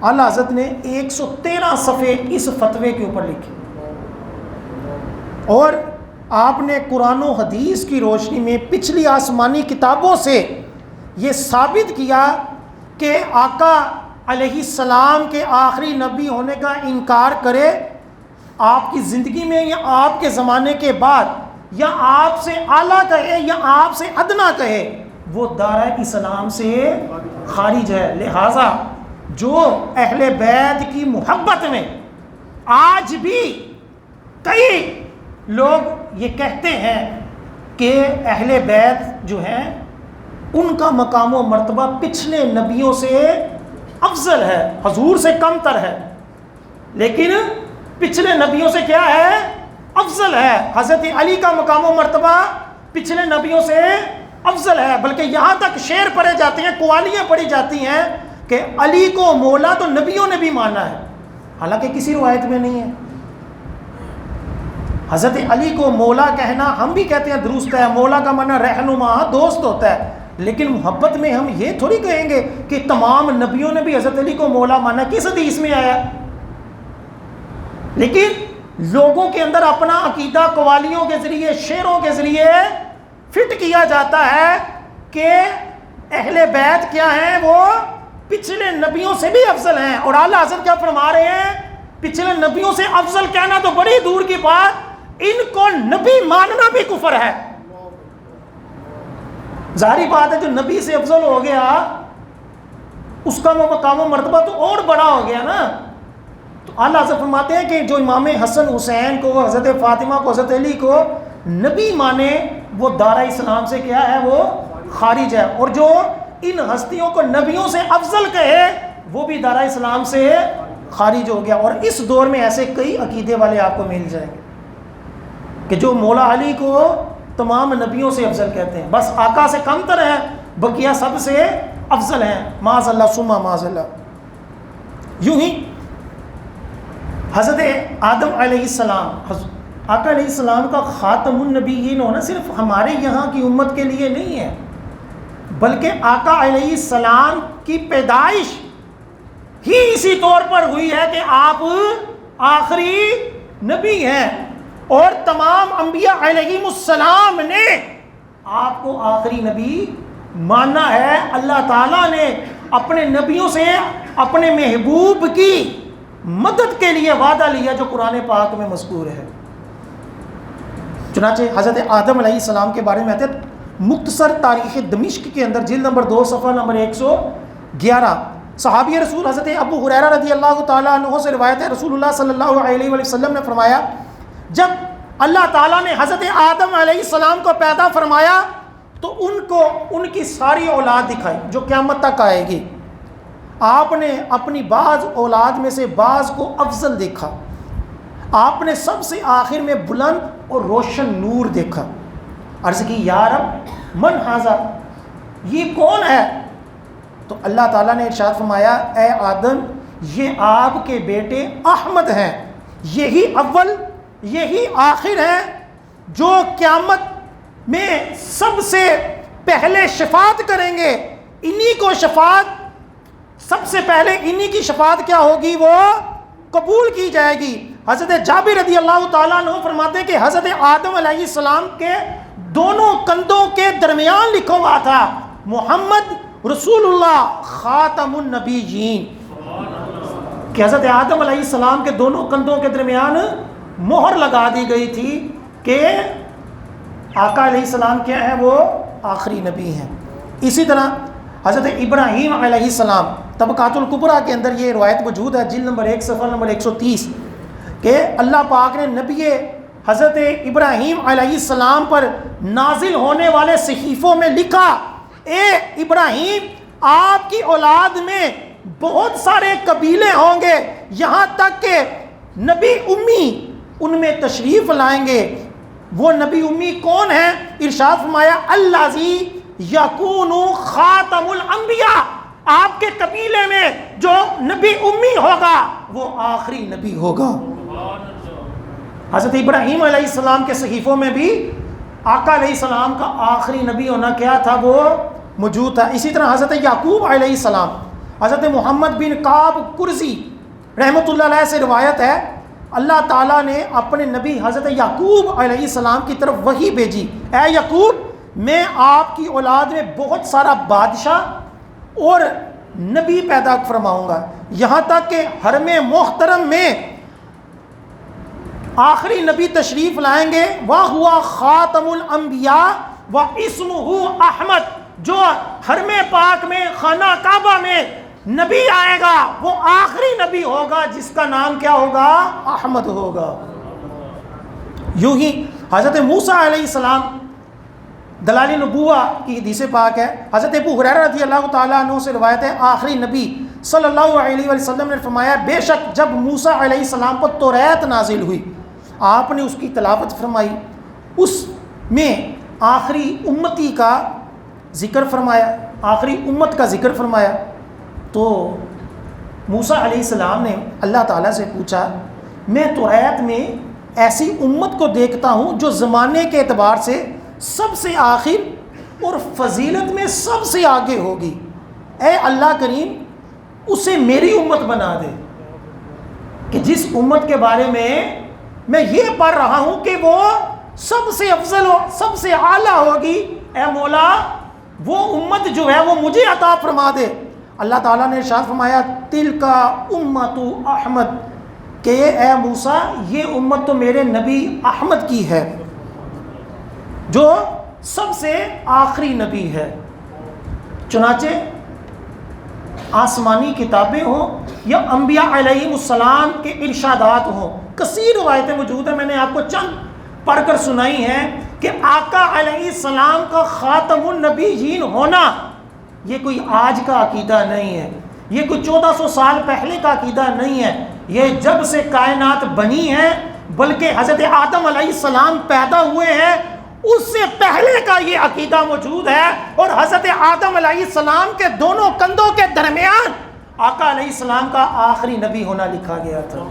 Speaker 1: اعلیٰ حضرت نے 113 صفحے اس فتوے کے اوپر لکھے، اور آپ نے قرآن و حدیث کی روشنی میں پچھلی آسمانی کتابوں سے یہ ثابت کیا کہ آقا علیہ السلام کے آخری نبی ہونے کا انکار کرے آپ کی زندگی میں یا آپ کے زمانے کے بعد، یا آپ سے اعلیٰ کہے یا آپ سے ادنا کہے، وہ دائرہ اسلام سے خارج ہے۔ لہٰذا جو اہل بیت کی محبت میں آج بھی کئی لوگ یہ کہتے ہیں کہ اہل بیت جو ہیں ان کا مقام و مرتبہ پچھلے نبیوں سے افضل ہے، حضور سے کم تر ہے، لیکن پچھلے نبیوں سے کیا ہے؟ افضل ہے۔ حضرت علی کا مقام و مرتبہ پچھلے نبیوں سے افضل ہے، بلکہ یہاں تک شعر پڑھے جاتے ہیں، قوالیاں پڑھی جاتی ہیں کہ علی کو مولا تو نبیوں نے بھی مانا ہے، حالانکہ کسی روایت میں نہیں ہے۔ حضرت علی کو مولا کہنا ہم بھی کہتے ہیں درست ہے، مولا کا معنی رہنما دوست ہوتا ہے، لیکن محبت میں ہم یہ تھوڑی کہیں گے کہ تمام نبیوں نے بھی حضرت علی کو مولا مانا۔ کس حدیث میں آیا؟ لیکن لوگوں کے اندر اپنا عقیدہ قوالیوں کے ذریعے، شعروں کے ذریعے فٹ کیا جاتا ہے کہ اہل بیت کیا ہیں؟ وہ پچھلے نبیوں سے بھی افضل ہیں۔ اور اعلیٰ حضرت کیا فرما رہے ہیں؟ پچھلے نبیوں سے افضل کہنا تو بڑی دور کی بات، ان کو نبی ماننا بھی کفر ہے۔ ظاہری بات ہے جو نبی سے افضل ہو گیا اس کا مقام و مرتبہ تو اور بڑا ہو گیا نا۔ تو اعلیٰ حضرت فرماتے ہیں کہ جو امام حسن حسین کو، حضرت فاطمہ کو، حضرت علی کو نبی مانے وہ دائرہ اسلام سے کیا ہے؟ وہ خارج ہے، اور جو ان ہستیوں کو نبیوں سے افضل کہے وہ بھی دائرہ اسلام سے خارج ہو گیا۔ اور اس دور میں ایسے کئی عقیدے والے آپ کو مل جائیں گے کہ جو مولا علی کو تمام نبیوں سے افضل کہتے ہیں، بس آقا سے کم تر ہے، بقیہ سب سے افضل ہیں، معاذ اللہ ثم معاذ اللہ۔ یوں ہی حضرت آدم علیہ السلام، آقا علیہ السلام کا خاتم النبیین ہونا صرف ہمارے یہاں کی امت کے لیے نہیں ہے، بلکہ آقا علیہ السلام کی پیدائش ہی اسی طور پر ہوئی ہے کہ آپ آخری نبی ہیں، اور تمام انبیاء علیہم السلام نے آپ کو آخری نبی مانا ہے۔ اللہ تعالیٰ نے اپنے نبیوں سے اپنے محبوب کی مدد کے لیے وعدہ لیا جو قرآن پاک میں مذکور ہے۔ چنانچہ حضرت آدم علیہ السلام کے بارے میں آتے ہیں مختصر تاریخ دمشق کے اندر جلد نمبر 2 صفحہ نمبر 111، صحابی رسول حضرت ابو ہریرہ رضی اللہ تعالیٰ عنہ سے روایت ہے، رسول اللہ صلی اللہ علیہ وسلم نے فرمایا جب اللہ تعالیٰ نے حضرت آدم علیہ السلام کو پیدا فرمایا تو ان کو ان کی ساری اولاد دکھائی جو قیامت تک آئے گی۔ آپ نے اپنی بعض اولاد میں سے بعض کو افضل دیکھا، آپ نے سب سے آخر میں بلند اور روشن نور دیکھا۔ عرض کی یا رب من ھذا، یہ کون ہے؟ تو اللہ تعالیٰ نے ارشاد فرمایا اے آدم یہ آپ کے بیٹے احمد ہیں، یہی اول یہی آخر ہیں جو قیامت میں سب سے پہلے شفاعت کریں گے، انہی کو شفاعت سب سے پہلے انہی کی شفاعت کیا ہوگی؟ وہ قبول کی جائے گی۔ حضرت جابر رضی اللہ تعالیٰ عنہ فرماتے ہیں کہ حضرت آدم علیہ السلام کے دونوں کندھوں کے درمیان لکھا ہوا تھا محمد رسول اللہ خاتم النبیین، کہ حضرت آدم علیہ السلام کے دونوں کندھوں کے درمیان مہر لگا دی گئی تھی کہ آقا علیہ السلام کیا ہے؟ وہ آخری نبی ہیں۔ اسی طرح حضرت ابراہیم علیہ السلام طبقات الکبریٰ کے اندر یہ روایت موجود ہے، جلد نمبر 1 صفحہ نمبر 130، کہ اللہ پاک نے نبی حضرت ابراہیم علیہ السلام پر نازل ہونے والے صحیفوں میں لکھا، اے ابراہیم آپ کی اولاد میں بہت سارے قبیلے ہوں گے، یہاں تک کہ نبی امی ان میں تشریف لائیں گے۔ وہ نبی امی کون ہیں؟ ارشاد فرمایا الذی یکون خاتم الانبیاء، آپ کے قبیلے میں جو نبی امی ہوگا وہ آخری نبی ہوگا۔ حضرت ابراہیم علیہ السلام کے صحیفوں میں بھی آقا علیہ السلام کا آخری نبی ہونا کیا تھا؟ وہ موجود تھا۔ اسی طرح حضرت یعقوب علیہ السلام، حضرت محمد بن کعب قرظی رحمۃ اللہ علیہ سے روایت ہے، اللہ تعالیٰ نے اپنے نبی حضرت یعقوب علیہ السلام کی طرف وحی بھیجی، اے یعقوب میں آپ کی اولاد میں بہت سارا بادشاہ اور نبی پیدا فرماؤں گا، یہاں تک کہ حرم محترم میں آخری نبی تشریف لائیں گے، وَهُوَ خَاتَمُ الْأَنْبِيَاءِ وَاسْمُهُ احمد، جو حرم پاک میں خانہ کعبہ میں نبی آئے گا وہ آخری نبی ہوگا جس کا نام کیا ہوگا؟ احمد ہوگا۔ یوں ہی حضرت موسیٰ علیہ السلام، دلائل نبوہ کی حدیث پاک ہے، حضرت ابو ہریرہ رضی اللہ تعالیٰ عنہ سے روایت ہے، آخری نبی صلی اللہ علیہ وسلم نے فرمایا بے شک جب موسیٰ علیہ السلام پر توریت نازل ہوئی، آپ نے اس کی تلاوت فرمائی، اس میں آخری امتی کا ذکر فرمایا، آخری امت کا ذکر فرمایا، تو موسیٰ علیہ السلام نے اللہ تعالیٰ سے پوچھا میں توریت میں ایسی امت کو دیکھتا ہوں جو زمانے کے اعتبار سے سب سے آخر اور فضیلت میں سب سے آگے ہوگی، اے اللہ کریم اسے میری امت بنا دے، کہ جس امت کے بارے میں یہ پڑھ رہا ہوں کہ وہ سب سے افضل ہو، سب سے اعلیٰ ہوگی، اے مولا وہ امت جو ہے وہ مجھے عطا فرما دے۔ اللہ تعالیٰ نے ارشاد فرمایا تلک امت احمد، کہ اے موسیٰ یہ امت تو میرے نبی احمد کی ہے جو سب سے آخری نبی ہے۔ چنانچہ آسمانی کتابیں ہوں یا انبیاء علیہ السلام کے ارشادات ہوں، کثیر روایتیں موجود ہیں، میں نے آپ کو چند پڑھ کر سنائی ہیں کہ آقا علیہ السلام کا خاتم النبیین ہونا یہ کوئی آج کا عقیدہ نہیں ہے، یہ کوئی 1400 سال پہلے کا عقیدہ نہیں ہے، یہ جب سے کائنات بنی ہے بلکہ حضرت آدم علیہ السلام پیدا ہوئے ہیں اس سے پہلے کا یہ عقیدہ موجود ہے، اور حضرت آدم علیہ السلام کے دونوں کندھوں کے درمیان آقا علیہ السلام کا آخری نبی ہونا لکھا گیا تھا،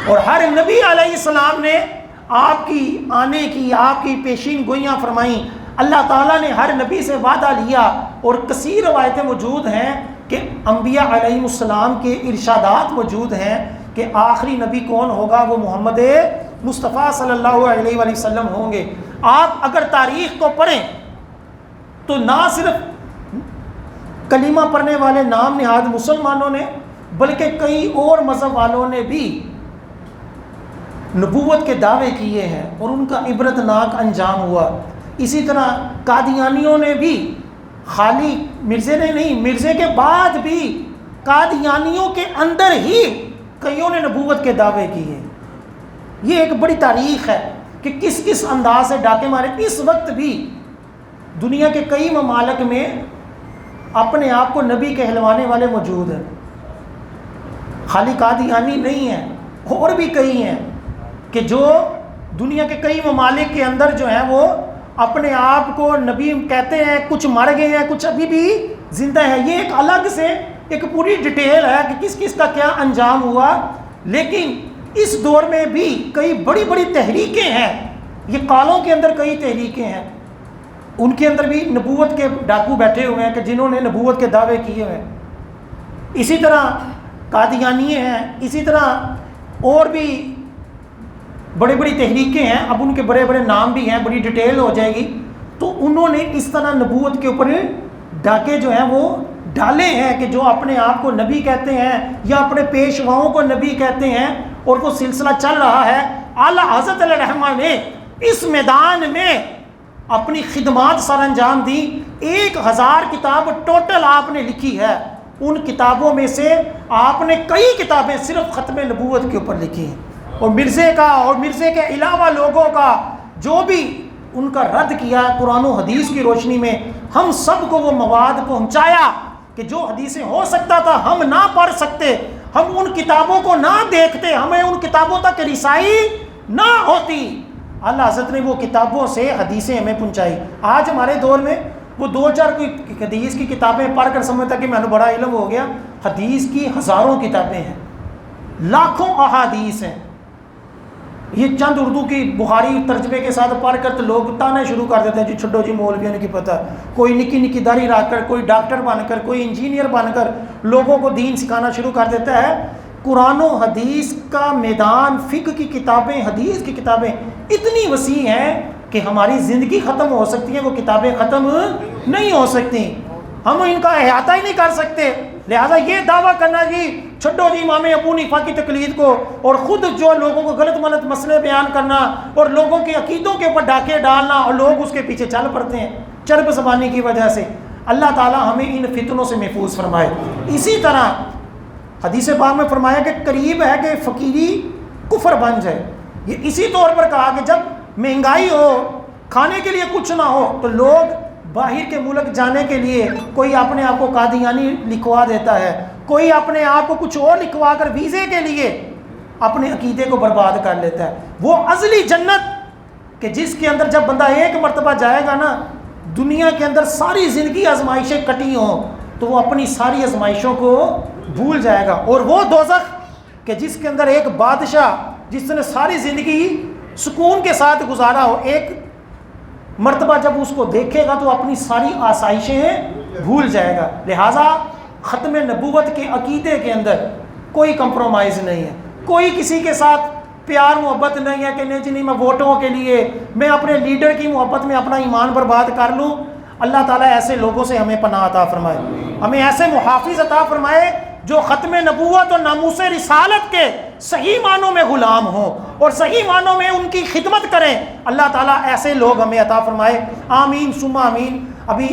Speaker 1: اور ہر نبی علیہ السلام نے آپ کی آنے کی، آپ کی پیشین گوئیاں فرمائیں، اللہ تعالیٰ نے ہر نبی سے وعدہ لیا، اور کثیر روایتیں موجود ہیں کہ انبیاء علیہ السلام کے ارشادات موجود ہیں کہ آخری نبی کون ہوگا؟ وہ محمد مصطفیٰ صلی اللہ علیہ وآلہ وسلم ہوں گے۔ آپ اگر تاریخ کو پڑھیں تو نہ صرف کلمہ پڑھنے والے نام نہاد مسلمانوں نے بلکہ کئی اور مذہب والوں نے بھی نبوت کے دعوے کیے ہیں اور ان کا عبرتناک انجام ہوا۔ اسی طرح قادیانیوں نے بھی، خالی مرزے نے نہیں، مرزے کے بعد بھی قادیانیوں کے اندر ہی کئیوں نے نبوت کے دعوے کیے۔ یہ ایک بڑی تاریخ ہے کہ کس کس انداز سے ڈاکے مارے۔ اس وقت بھی دنیا کے کئی ممالک میں اپنے آپ کو نبی کہلوانے والے موجود ہیں، خالی قادیانی نہیں ہیں، اور بھی کئی ہیں کہ جو دنیا کے کئی ممالک کے اندر جو ہیں وہ اپنے آپ کو نبی کہتے ہیں، کچھ مر گئے ہیں، کچھ ابھی بھی زندہ ہیں۔ یہ ایک الگ سے ایک پوری ڈیٹیل ہے کہ کس کس کا کیا انجام ہوا، لیکن اس دور میں بھی کئی بڑی بڑی تحریکیں ہیں، یہ قالوں کے اندر کئی تحریکیں ہیں، ان کے اندر بھی نبوت کے ڈاکو بیٹھے ہوئے ہیں کہ جنہوں نے نبوت کے دعوے کیے ہوئے ہیں۔ اسی طرح قادیانیے ہیں، اسی طرح اور بھی بڑی بڑی تحریکیں ہیں، اب ان کے بڑے بڑے نام بھی ہیں، بڑی ڈیٹیل ہو جائے گی۔ تو انہوں نے اس طرح نبوت کے اوپر ڈاکے جو ہیں وہ ڈالے ہیں کہ جو اپنے آپ کو نبی کہتے ہیں یا اپنے پیشواؤں کو نبی کہتے ہیں، اور وہ سلسلہ چل رہا ہے۔ اعلیٰ حضرت علیہ الرحمہ نے اس میدان میں اپنی خدمات سر انجام دی، 1000 کتاب ٹوٹل آپ نے لکھی ہے، ان کتابوں میں سے آپ نے کئی کتابیں صرف ختم نبوت کے اوپر لکھی ہیں، اور مرزے کا اور مرزے کے علاوہ لوگوں کا جو بھی ان کا رد کیا قرآن و حدیث کی روشنی میں، ہم سب کو وہ مواد پہنچایا کہ جو حدیثیں ہو سکتا تھا ہم نہ پڑھ سکتے، ہم ان کتابوں کو نہ دیکھتے، ہمیں ان کتابوں تک رسائی نہ ہوتی، اللہ حضرت نے وہ کتابوں سے حدیثیں ہمیں پہنچائی۔ آج ہمارے دور میں وہ 2-4 کوئی حدیث کی کتابیں پڑھ کر سمجھتا کہ میں نے بڑا علم ہو گیا، حدیث کی ہزاروں کتابیں ہیں، لاکھوں احادیث ہیں۔ یہ چند اردو کی بخاری ترجمے کے ساتھ پڑھ کر تو لوگ تانے شروع کر دیتے ہیں، جی چھڈو جی مولویوں نے کی پتہ، کوئی نکی نکی داڑھی رکھ کر، کوئی ڈاکٹر بن کر، کوئی انجینئر بن کر لوگوں کو دین سکھانا شروع کر دیتا ہے۔ قرآن و حدیث کا میدان، فقہ کی کتابیں، حدیث کی کتابیں اتنی وسیع ہیں کہ ہماری زندگی ختم ہو سکتی ہے، وہ کتابیں ختم نہیں ہو سکتی، ہم ان کا احاطہ ہی نہیں کر سکتے۔ لہٰذا یہ دعویٰ کرنا جی چھڈو جی امام ابو حنیفہ کی تقلید کو، اور خود جو لوگوں کو غلط ملت مسئلے بیان کرنا اور لوگوں کے عقیدوں کے اوپر ڈاکے ڈالنا، اور لوگ اس کے پیچھے چل پڑتے ہیں چرب زبانی کی وجہ سے، اللہ تعالیٰ ہمیں ان فتنوں سے محفوظ فرمائے۔ اسی طرح حدیث پاک میں فرمایا کہ قریب ہے کہ فقیری کفر بن جائے۔ یہ اسی طور پر کہا کہ جب مہنگائی ہو، کھانے کے لیے کچھ نہ ہو، تو لوگ باہر کے ملک جانے کے لیے کوئی اپنے آپ کو قادیانی لکھوا دیتا ہے، کوئی اپنے آپ کو کچھ اور لکھوا کر ویزے کے لیے اپنے عقیدے کو برباد کر لیتا ہے۔ وہ ازلی جنت کہ جس کے اندر جب بندہ ایک مرتبہ جائے گا نا، دنیا کے اندر ساری زندگی آزمائشیں کٹی ہوں تو وہ اپنی ساری آزمائشوں کو بھول جائے گا، اور وہ دوزخ کہ جس کے اندر ایک بادشاہ جس نے ساری زندگی سکون کے ساتھ گزارا ہو، ایک مرتبہ جب اس کو دیکھے گا تو اپنی ساری آسائشیں بھول جائے گا۔ لہٰذا ختم نبوت کے عقیدے کے اندر کوئی کمپرومائز نہیں ہے، کوئی کسی کے ساتھ پیار محبت نہیں ہے کہ نہیں جی نہیں میں ووٹوں کے لیے، میں اپنے لیڈر کی محبت میں اپنا ایمان برباد کر لوں۔ اللہ تعالیٰ ایسے لوگوں سے ہمیں پناہ عطا فرمائے، ہمیں ایسے محافظ عطا فرمائے جو ختم نبوت اور ناموس رسالت کے صحیح معنوں میں غلام ہوں اور صحیح معنوں میں ان کی خدمت کریں۔ اللہ تعالیٰ ایسے لوگ ہمیں عطا فرمائے، آمین ثم آمین۔ ابھی